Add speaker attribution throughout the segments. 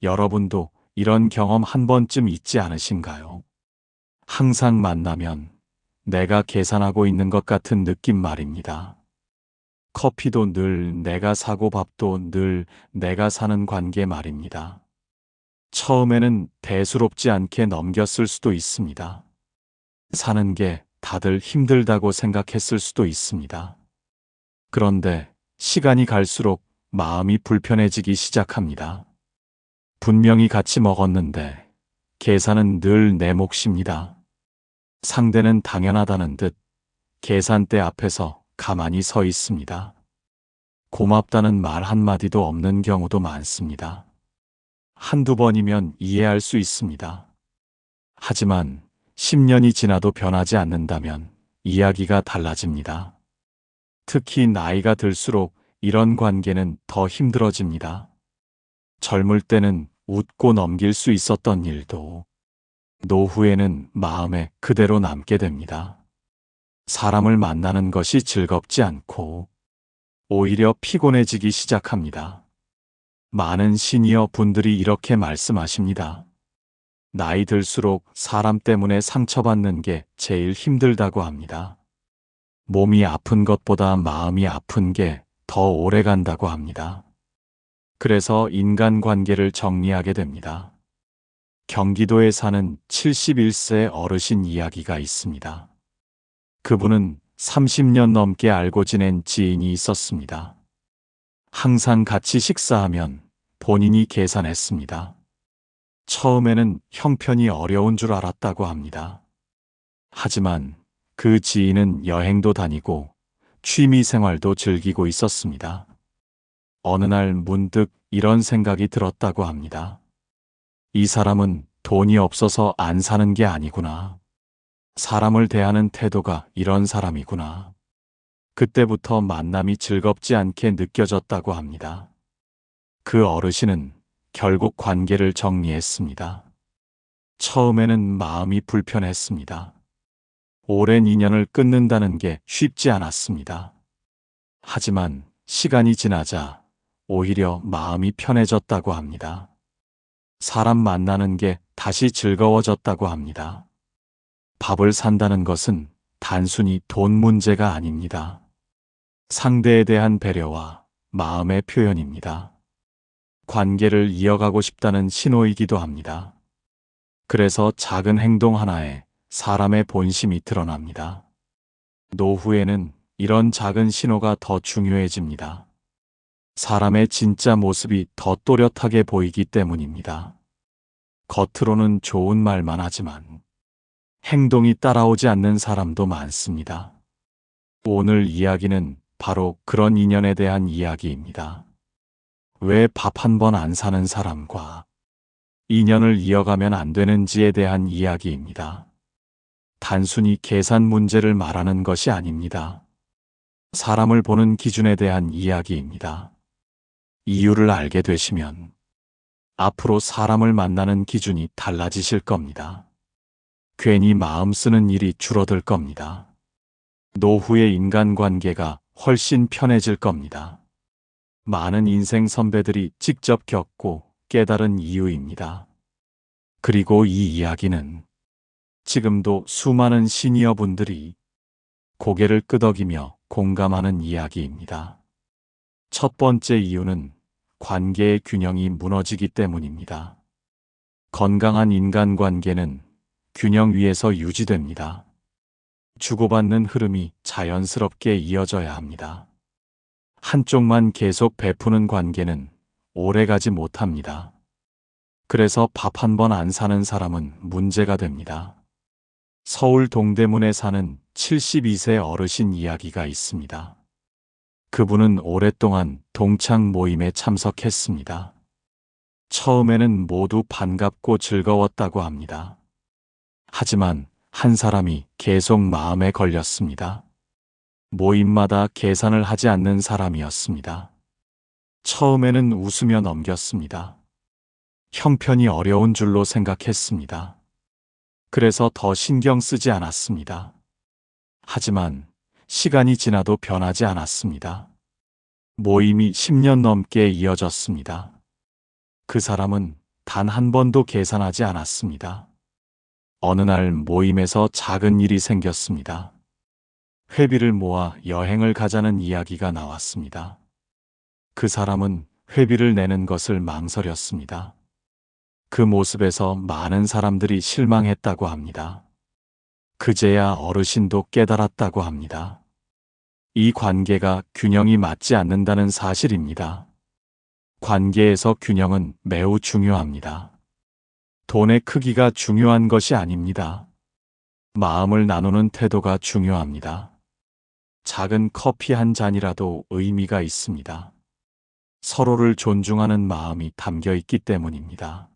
Speaker 1: 여러분도 이런 경험 한 번쯤 있지 않으신가요? 항상 만나면 내가 계산하고 있는 것 같은 느낌 말입니다. 커피도 늘 내가 사고 밥도 늘 내가 사는 관계 말입니다. 처음에는 대수롭지 않게 넘겼을 수도 있습니다. 사는 게 다들 힘들다고 생각했을 수도 있습니다. 그런데 시간이 갈수록 마음이 불편해지기 시작합니다. 분명히 같이 먹었는데 계산은 늘 내 몫입니다. 상대는 당연하다는 듯 계산대 앞에서 가만히 서 있습니다. 고맙다는 말 한마디도 없는 경우도 많습니다. 한두 번이면 이해할 수 있습니다. 하지만 10년이 지나도 변하지 않는다면 이야기가 달라집니다. 특히 나이가 들수록 이런 관계는 더 힘들어집니다. 젊을 때는 웃고 넘길 수 있었던 일도 노후에는 마음에 그대로 남게 됩니다. 사람을 만나는 것이 즐겁지 않고 오히려 피곤해지기 시작합니다. 많은 시니어 분들이 이렇게 말씀하십니다. 나이 들수록 사람 때문에 상처받는 게 제일 힘들다고 합니다. 몸이 아픈 것보다 마음이 아픈 게 더 오래 간다고 합니다. 그래서 인간관계를 정리하게 됩니다. 경기도에 사는 71세 어르신 이야기가 있습니다. 그분은 30년 넘게 알고 지낸 지인이 있었습니다. 항상 같이 식사하면 본인이 계산했습니다. 처음에는 형편이 어려운 줄 알았다고 합니다. 하지만 그 지인은 여행도 다니고 취미 생활도 즐기고 있었습니다. 어느 날 문득 이런 생각이 들었다고 합니다. 이 사람은 돈이 없어서 안 사는 게 아니구나. 사람을 대하는 태도가 이런 사람이구나. 그때부터 만남이 즐겁지 않게 느껴졌다고 합니다. 그 어르신은 결국 관계를 정리했습니다. 처음에는 마음이 불편했습니다. 오랜 인연을 끊는다는 게 쉽지 않았습니다. 하지만 시간이 지나자 오히려 마음이 편해졌다고 합니다. 사람 만나는 게 다시 즐거워졌다고 합니다. 밥을 산다는 것은 단순히 돈 문제가 아닙니다. 상대에 대한 배려와 마음의 표현입니다. 관계를 이어가고 싶다는 신호이기도 합니다. 그래서 작은 행동 하나에 사람의 본심이 드러납니다. 노후에는 이런 작은 신호가 더 중요해집니다. 사람의 진짜 모습이 더 또렷하게 보이기 때문입니다. 겉으로는 좋은 말만 하지만 행동이 따라오지 않는 사람도 많습니다. 오늘 이야기는 바로 그런 인연에 대한 이야기입니다. 왜 밥 한 번 안 사는 사람과 인연을 이어가면 안 되는지에 대한 이야기입니다. 단순히 계산 문제를 말하는 것이 아닙니다. 사람을 보는 기준에 대한 이야기입니다. 이유를 알게 되시면 앞으로 사람을 만나는 기준이 달라지실 겁니다. 괜히 마음 쓰는 일이 줄어들 겁니다. 노후의 인간관계가 훨씬 편해질 겁니다. 많은 인생 선배들이 직접 겪고 깨달은 이유입니다. 그리고 이 이야기는 지금도 수많은 시니어 분들이 고개를 끄덕이며 공감하는 이야기입니다. 첫 번째 이유는 관계의 균형이 무너지기 때문입니다. 건강한 인간관계는 균형 위에서 유지됩니다. 주고받는 흐름이 자연스럽게 이어져야 합니다. 한쪽만 계속 베푸는 관계는 오래가지 못합니다. 그래서 밥 한 번 안 사는 사람은 문제가 됩니다. 서울 동대문에 사는 72세 어르신 이야기가 있습니다. 그분은 오랫동안 동창 모임에 참석했습니다. 처음에는 모두 반갑고 즐거웠다고 합니다. 하지만 한 사람이 계속 마음에 걸렸습니다. 모임마다 계산을 하지 않는 사람이었습니다. 처음에는 웃으며 넘겼습니다. 형편이 어려운 줄로 생각했습니다. 그래서 더 신경 쓰지 않았습니다. 하지만 시간이 지나도 변하지 않았습니다. 모임이 10년 넘게 이어졌습니다. 그 사람은 단 한 번도 계산하지 않았습니다. 어느 날 모임에서 작은 일이 생겼습니다. 회비를 모아 여행을 가자는 이야기가 나왔습니다. 그 사람은 회비를 내는 것을 망설였습니다. 그 모습에서 많은 사람들이 실망했다고 합니다. 그제야 어르신도 깨달았다고 합니다. 이 관계가 균형이 맞지 않는다는 사실입니다. 관계에서 균형은 매우 중요합니다. 돈의 크기가 중요한 것이 아닙니다. 마음을 나누는 태도가 중요합니다. 작은 커피 한 잔이라도 의미가 있습니다. 서로를 존중하는 마음이 담겨 있기 때문입니다.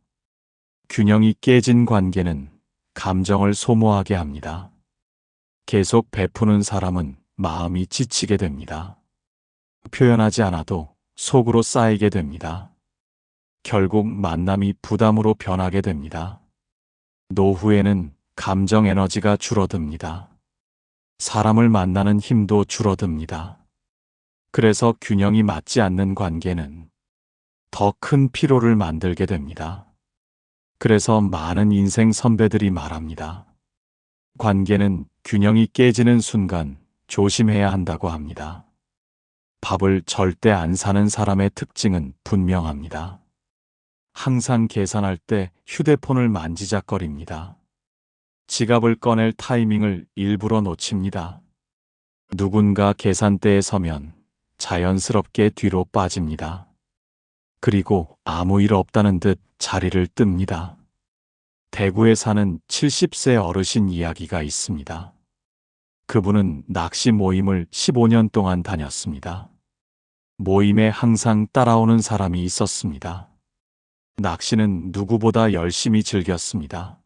Speaker 1: 균형이 깨진 관계는 감정을 소모하게 합니다. 계속 베푸는 사람은 마음이 지치게 됩니다. 표현하지 않아도 속으로 쌓이게 됩니다. 결국 만남이 부담으로 변하게 됩니다. 노후에는 감정 에너지가 줄어듭니다. 사람을 만나는 힘도 줄어듭니다. 그래서 균형이 맞지 않는 관계는 더 큰 피로를 만들게 됩니다. 그래서 많은 인생 선배들이 말합니다. 관계는 균형이 깨지는 순간 조심해야 한다고 합니다. 밥을 절대 안 사는 사람의 특징은 분명합니다. 항상 계산할 때 휴대폰을 만지작거립니다. 지갑을 꺼낼 타이밍을 일부러 놓칩니다. 누군가 계산대에 서면 자연스럽게 뒤로 빠집니다. 그리고 아무 일 없다는 듯 자리를 뜹니다. 대구에 사는 70세 어르신 이야기가 있습니다. 그분은 낚시 모임을 15년 동안 다녔습니다. 모임에 항상 따라오는 사람이 있었습니다. 낚시는 누구보다 열심히 즐겼습니다.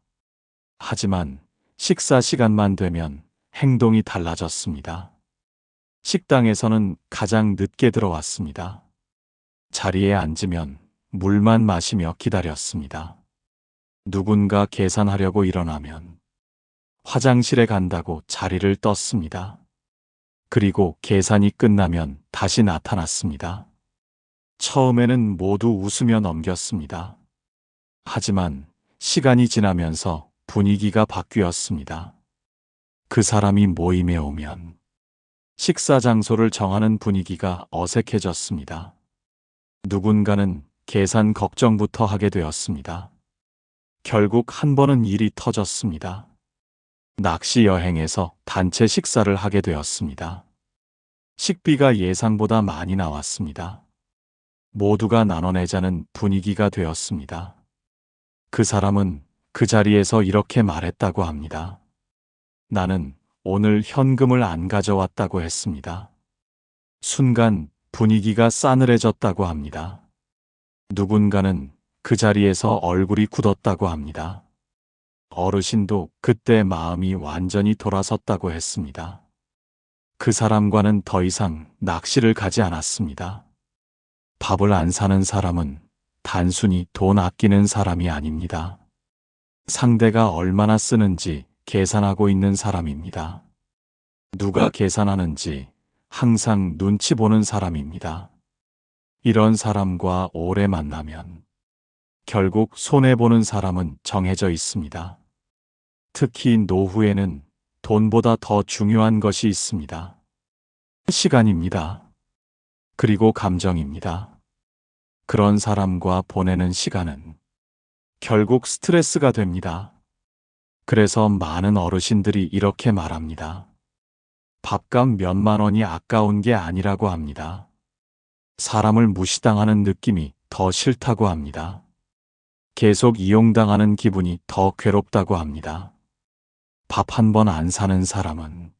Speaker 1: 하지만 식사 시간만 되면 행동이 달라졌습니다. 식당에서는 가장 늦게 들어왔습니다. 자리에 앉으면 물만 마시며 기다렸습니다. 누군가 계산하려고 일어나면 화장실에 간다고 자리를 떴습니다. 그리고 계산이 끝나면 다시 나타났습니다. 처음에는 모두 웃으며 넘겼습니다. 하지만 시간이 지나면서 분위기가 바뀌었습니다. 그 사람이 모임에 오면 식사 장소를 정하는 분위기가 어색해졌습니다. 누군가는 계산 걱정부터 하게 되었습니다. 결국 한 번은 일이 터졌습니다. 낚시 여행에서 단체 식사를 하게 되었습니다. 식비가 예상보다 많이 나왔습니다. 모두가 나눠내자는 분위기가 되었습니다. 그 사람은 그 자리에서 이렇게 말했다고 합니다. 나는 오늘 현금을 안 가져왔다고 했습니다. 순간 분위기가 싸늘해졌다고 합니다. 누군가는 그 자리에서 얼굴이 굳었다고 합니다. 어르신도 그때 마음이 완전히 돌아섰다고 했습니다. 그 사람과는 더 이상 낚시를 가지 않았습니다. 밥을 안 사는 사람은 단순히 돈 아끼는 사람이 아닙니다. 상대가 얼마나 쓰는지 계산하고 있는 사람입니다. 누가 계산하는지 항상 눈치 보는 사람입니다. 이런 사람과 오래 만나면 결국 손해보는 사람은 정해져 있습니다. 특히 노후에는 돈보다 더 중요한 것이 있습니다. 시간입니다. 그리고 감정입니다. 그런 사람과 보내는 시간은 결국 스트레스가 됩니다. 그래서 많은 어르신들이 이렇게 말합니다. 밥값 몇만 원이 아까운 게 아니라고 합니다. 사람을 무시당하는 느낌이 더 싫다고 합니다. 계속 이용당하는 기분이 더 괴롭다고 합니다. 밥 한 번 안 사는 사람은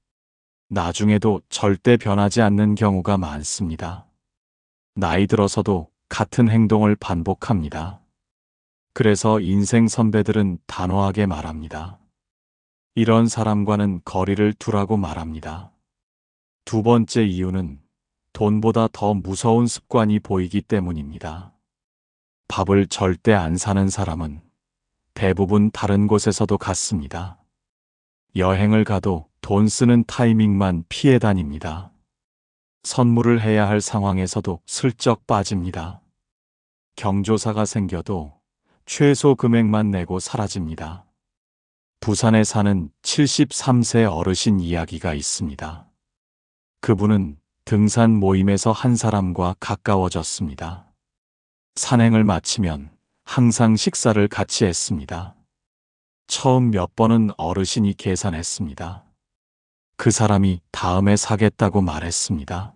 Speaker 1: 나중에도 절대 변하지 않는 경우가 많습니다. 나이 들어서도 같은 행동을 반복합니다. 그래서 인생 선배들은 단호하게 말합니다. 이런 사람과는 거리를 두라고 말합니다. 두 번째 이유는 돈보다 더 무서운 습관이 보이기 때문입니다. 밥을 절대 안 사는 사람은 대부분 다른 곳에서도 갔습니다. 여행을 가도 돈 쓰는 타이밍만 피해 다닙니다. 선물을 해야 할 상황에서도 슬쩍 빠집니다. 경조사가 생겨도 최소 금액만 내고 사라집니다. 부산에 사는 73세 어르신 이야기가 있습니다. 그분은 등산 모임에서 한 사람과 가까워졌습니다. 산행을 마치면 항상 식사를 같이 했습니다. 처음 몇 번은 어르신이 계산했습니다. 그 사람이 다음에 사겠다고 말했습니다.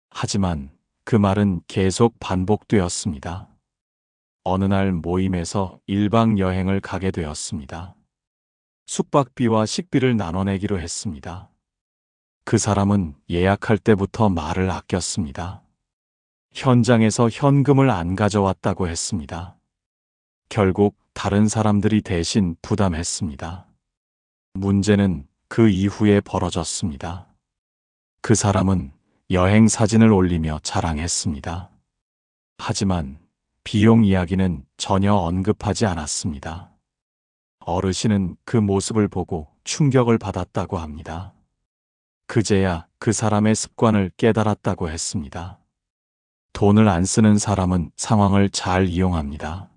Speaker 1: 하지만 그 말은 계속 반복되었습니다. 어느 날 모임에서 1박 여행을 가게 되었습니다. 숙박비와 식비를 나눠내기로 했습니다. 그 사람은 예약할 때부터 말을 아꼈습니다. 현장에서 현금을 안 가져왔다고 했습니다. 결국 다른 사람들이 대신 부담했습니다. 문제는 그 이후에 벌어졌습니다. 그 사람은 여행 사진을 올리며 자랑했습니다. 하지만 비용 이야기는 전혀 언급하지 않았습니다. 어르신은 그 모습을 보고 충격을 받았다고 합니다. 그제야 그 사람의 습관을 깨달았다고 했습니다. 돈을 안 쓰는 사람은 상황을 잘 이용합니다.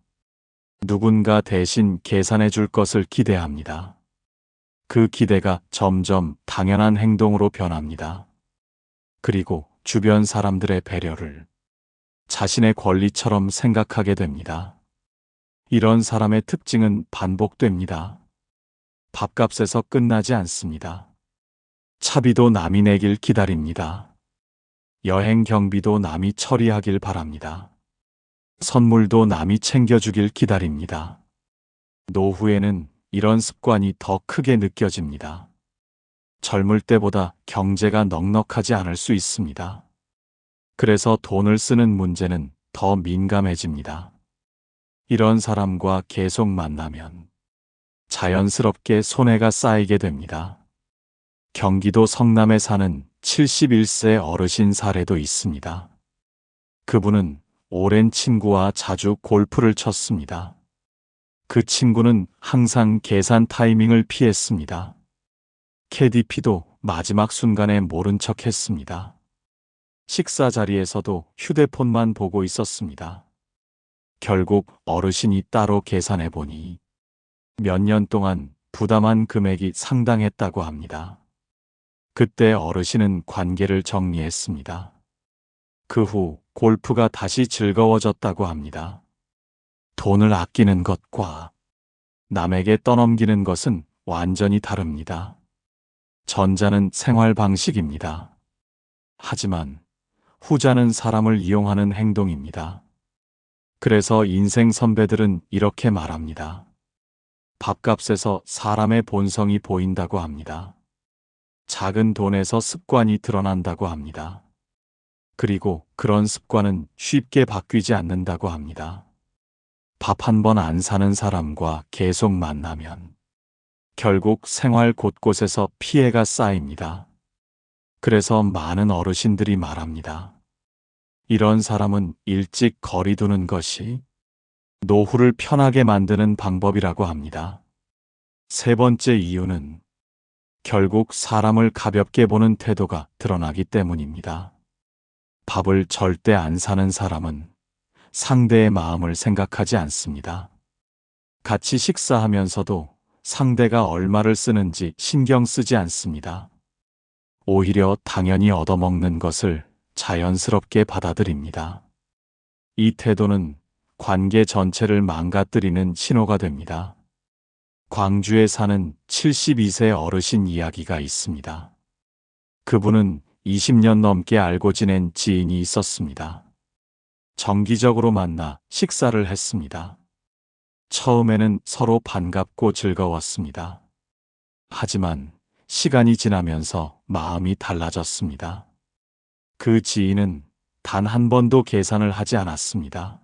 Speaker 1: 누군가 대신 계산해 줄 것을 기대합니다. 그 기대가 점점 당연한 행동으로 변합니다. 그리고 주변 사람들의 배려를 자신의 권리처럼 생각하게 됩니다. 이런 사람의 특징은 반복됩니다. 밥값에서 끝나지 않습니다. 차비도 남이 내길 기다립니다. 여행 경비도 남이 처리하길 바랍니다. 선물도 남이 챙겨주길 기다립니다. 노후에는 이런 습관이 더 크게 느껴집니다. 젊을 때보다 경제가 넉넉하지 않을 수 있습니다. 그래서 돈을 쓰는 문제는 더 민감해집니다. 이런 사람과 계속 만나면 자연스럽게 손해가 쌓이게 됩니다. 경기도 성남에 사는 71세 어르신 사례도 있습니다. 그분은 오랜 친구와 자주 골프를 쳤습니다. 그 친구는 항상 계산 타이밍을 피했습니다. 캐디피도 마지막 순간에 모른 척 했습니다. 식사 자리에서도 휴대폰만 보고 있었습니다. 결국 어르신이 따로 계산해 보니 몇 년 동안 부담한 금액이 상당했다고 합니다. 그때 어르신은 관계를 정리했습니다. 그 후 골프가 다시 즐거워졌다고 합니다. 돈을 아끼는 것과 남에게 떠넘기는 것은 완전히 다릅니다. 전자는 생활 방식입니다. 하지만 후자는 사람을 이용하는 행동입니다. 그래서 인생 선배들은 이렇게 말합니다. 밥값에서 사람의 본성이 보인다고 합니다. 작은 돈에서 습관이 드러난다고 합니다. 그리고 그런 습관은 쉽게 바뀌지 않는다고 합니다. 밥 한 번 안 사는 사람과 계속 만나면 결국 생활 곳곳에서 피해가 쌓입니다. 그래서 많은 어르신들이 말합니다. 이런 사람은 일찍 거리 두는 것이 노후를 편하게 만드는 방법이라고 합니다. 세 번째 이유는 결국 사람을 가볍게 보는 태도가 드러나기 때문입니다. 밥을 절대 안 사는 사람은 상대의 마음을 생각하지 않습니다. 같이 식사하면서도 상대가 얼마를 쓰는지 신경 쓰지 않습니다. 오히려 당연히 얻어먹는 것을 자연스럽게 받아들입니다. 이 태도는 관계 전체를 망가뜨리는 신호가 됩니다. 광주에 사는 72세 어르신 이야기가 있습니다. 그분은 20년 넘게 알고 지낸 지인이 있었습니다. 정기적으로 만나 식사를 했습니다. 처음에는 서로 반갑고 즐거웠습니다. 하지만 시간이 지나면서 마음이 달라졌습니다. 그 지인은 단 한 번도 계산을 하지 않았습니다.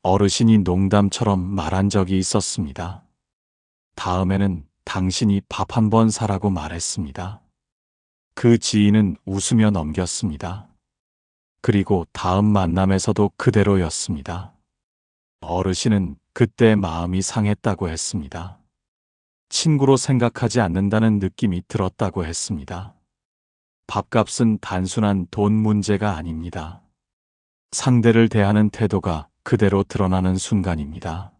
Speaker 1: 어르신이 농담처럼 말한 적이 있었습니다. 다음에는 당신이 밥 한 번 사라고 말했습니다. 그 지인은 웃으며 넘겼습니다. 그리고 다음 만남에서도 그대로였습니다. 어르신은 그때 마음이 상했다고 했습니다. 친구로 생각하지 않는다는 느낌이 들었다고 했습니다. 밥값은 단순한 돈 문제가 아닙니다. 상대를 대하는 태도가 그대로 드러나는 순간입니다.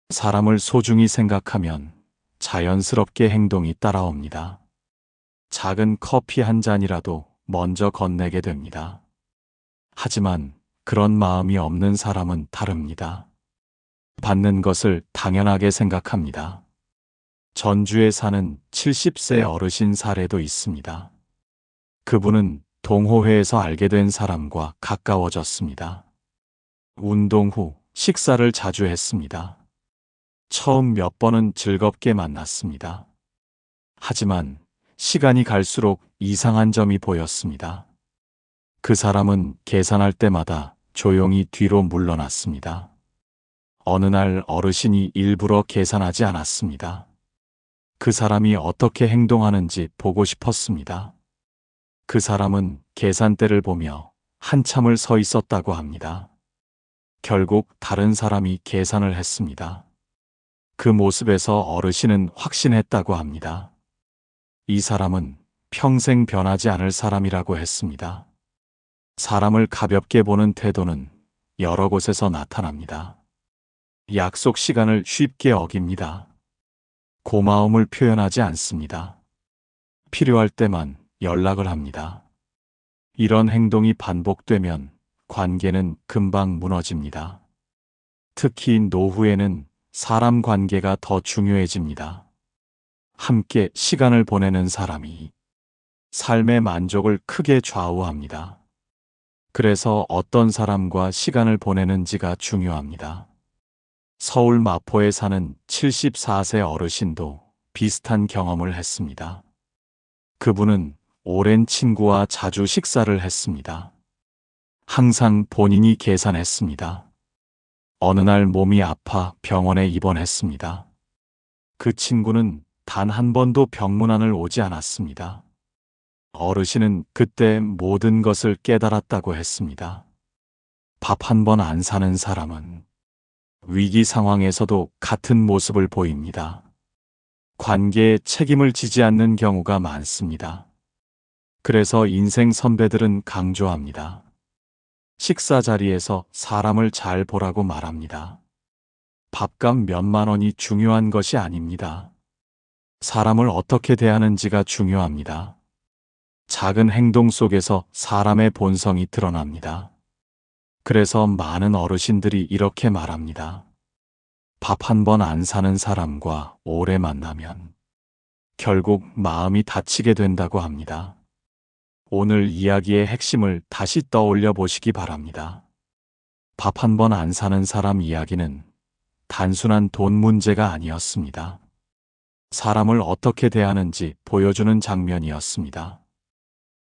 Speaker 1: 사람을 소중히 생각하면 자연스럽게 행동이 따라옵니다. 작은 커피 한 잔이라도 먼저 건네게 됩니다. 하지만 그런 마음이 없는 사람은 다릅니다. 받는 것을 당연하게 생각합니다. 전주에 사는 70세 어르신 사례도 있습니다. 그분은 동호회에서 알게 된 사람과 가까워졌습니다. 운동 후 식사를 자주 했습니다. 처음 몇 번은 즐겁게 만났습니다. 하지만 시간이 갈수록 이상한 점이 보였습니다. 그 사람은 계산할 때마다 조용히 뒤로 물러났습니다. 어느 날 어르신이 일부러 계산하지 않았습니다. 그 사람이 어떻게 행동하는지 보고 싶었습니다. 그 사람은 계산대를 보며 한참을 서 있었다고 합니다. 결국 다른 사람이 계산을 했습니다. 그 모습에서 어르신은 확신했다고 합니다. 이 사람은 평생 변하지 않을 사람이라고 했습니다. 사람을 가볍게 보는 태도는 여러 곳에서 나타납니다. 약속 시간을 쉽게 어깁니다. 고마움을 표현하지 않습니다. 필요할 때만 연락을 합니다. 이런 행동이 반복되면 관계는 금방 무너집니다. 특히 노후에는 사람 관계가 더 중요해집니다. 함께 시간을 보내는 사람이 삶의 만족을 크게 좌우합니다. 그래서 어떤 사람과 시간을 보내는지가 중요합니다. 서울 마포에 사는 74세 어르신도 비슷한 경험을 했습니다. 그분은 오랜 친구와 자주 식사를 했습니다. 항상 본인이 계산했습니다. 어느 날 몸이 아파 병원에 입원했습니다. 그 친구는 단 한 번도 병문안을 오지 않았습니다. 어르신은 그때 모든 것을 깨달았다고 했습니다. 밥 한 번 안 사는 사람은 위기 상황에서도 같은 모습을 보입니다. 관계에 책임을 지지 않는 경우가 많습니다. 그래서 인생 선배들은 강조합니다. 식사 자리에서 사람을 잘 보라고 말합니다. 밥값 몇만 원이 중요한 것이 아닙니다. 사람을 어떻게 대하는지가 중요합니다. 작은 행동 속에서 사람의 본성이 드러납니다. 그래서 많은 어르신들이 이렇게 말합니다. 밥 한 번 안 사는 사람과 오래 만나면 결국 마음이 다치게 된다고 합니다. 오늘 이야기의 핵심을 다시 떠올려 보시기 바랍니다. 밥 한 번 안 사는 사람 이야기는 단순한 돈 문제가 아니었습니다. 사람을 어떻게 대하는지 보여주는 장면이었습니다.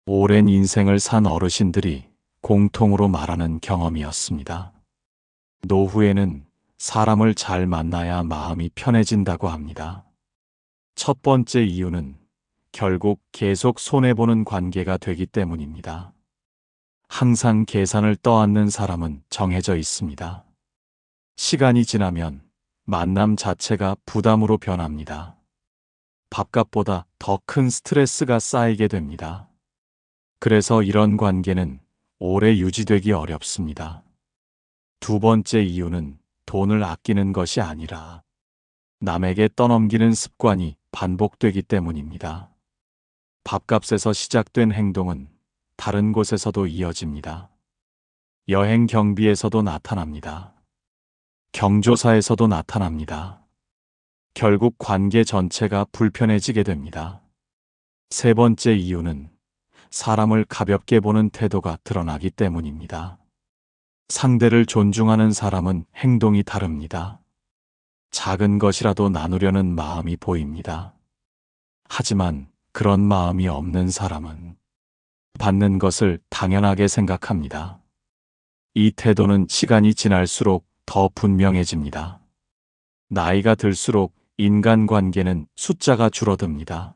Speaker 1: 오랜 인생을 산 어르신들이 공통으로 말하는 경험이었습니다. 노후에는 사람을 잘 만나야 마음이 편해진다고 합니다. 첫 번째 이유는 결국 계속 손해보는 관계가 되기 때문입니다. 항상 계산을 떠안는 사람은 정해져 있습니다. 시간이 지나면 만남 자체가 부담으로 변합니다. 밥값보다 더 큰 스트레스가 쌓이게 됩니다. 그래서 이런 관계는 오래 유지되기 어렵습니다. 두 번째 이유는 돈을 아끼는 것이 아니라 남에게 떠넘기는 습관이 반복되기 때문입니다. 밥값에서 시작된 행동은 다른 곳에서도 이어집니다. 여행 경비에서도 나타납니다. 경조사에서도 나타납니다. 결국 관계 전체가 불편해지게 됩니다. 세 번째 이유는 사람을 가볍게 보는 태도가 드러나기 때문입니다. 상대를 존중하는 사람은 행동이 다릅니다. 작은 것이라도 나누려는 마음이 보입니다. 하지만 그런 마음이 없는 사람은 받는 것을 당연하게 생각합니다. 이 태도는 시간이 지날수록 더 분명해집니다. 나이가 들수록 인간관계는 숫자가 줄어듭니다.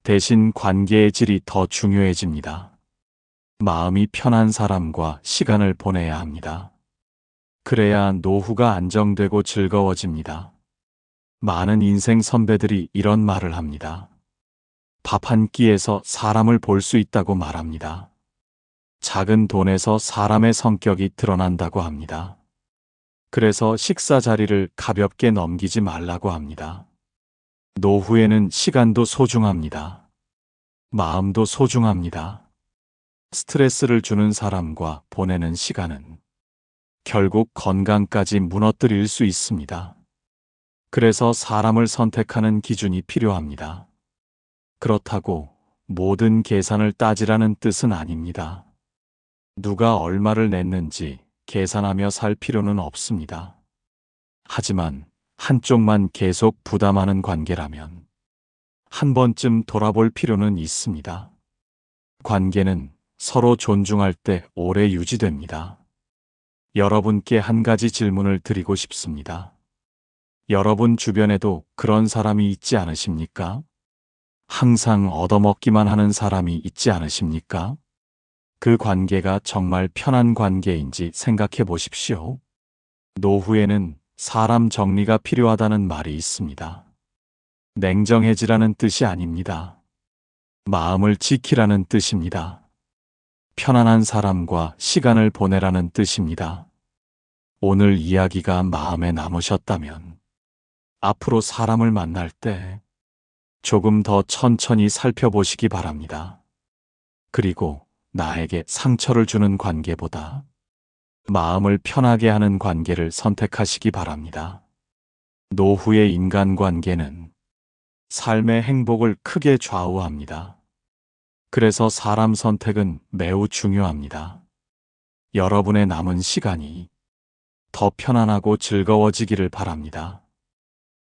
Speaker 1: 대신 관계의 질이 더 중요해집니다. 마음이 편한 사람과 시간을 보내야 합니다. 그래야 노후가 안정되고 즐거워집니다. 많은 인생 선배들이 이런 말을 합니다. 밥 한 끼에서 사람을 볼 수 있다고 말합니다. 작은 돈에서 사람의 성격이 드러난다고 합니다. 그래서 식사 자리를 가볍게 넘기지 말라고 합니다. 노후에는 시간도 소중합니다. 마음도 소중합니다. 스트레스를 주는 사람과 보내는 시간은 결국 건강까지 무너뜨릴 수 있습니다. 그래서 사람을 선택하는 기준이 필요합니다. 그렇다고 모든 계산을 따지라는 뜻은 아닙니다. 누가 얼마를 냈는지 계산하며 살 필요는 없습니다. 하지만 한쪽만 계속 부담하는 관계라면 한 번쯤 돌아볼 필요는 있습니다. 관계는 서로 존중할 때 오래 유지됩니다. 여러분께 한 가지 질문을 드리고 싶습니다. 여러분 주변에도 그런 사람이 있지 않으십니까? 항상 얻어먹기만 하는 사람이 있지 않으십니까? 그 관계가 정말 편한 관계인지 생각해 보십시오. 노후에는 사람 정리가 필요하다는 말이 있습니다. 냉정해지라는 뜻이 아닙니다. 마음을 지키라는 뜻입니다. 편안한 사람과 시간을 보내라는 뜻입니다. 오늘 이야기가 마음에 남으셨다면 앞으로 사람을 만날 때 조금 더 천천히 살펴보시기 바랍니다. 그리고 나에게 상처를 주는 관계보다 마음을 편하게 하는 관계를 선택하시기 바랍니다. 노후의 인간관계는 삶의 행복을 크게 좌우합니다. 그래서 사람 선택은 매우 중요합니다. 여러분의 남은 시간이 더 편안하고 즐거워지기를 바랍니다.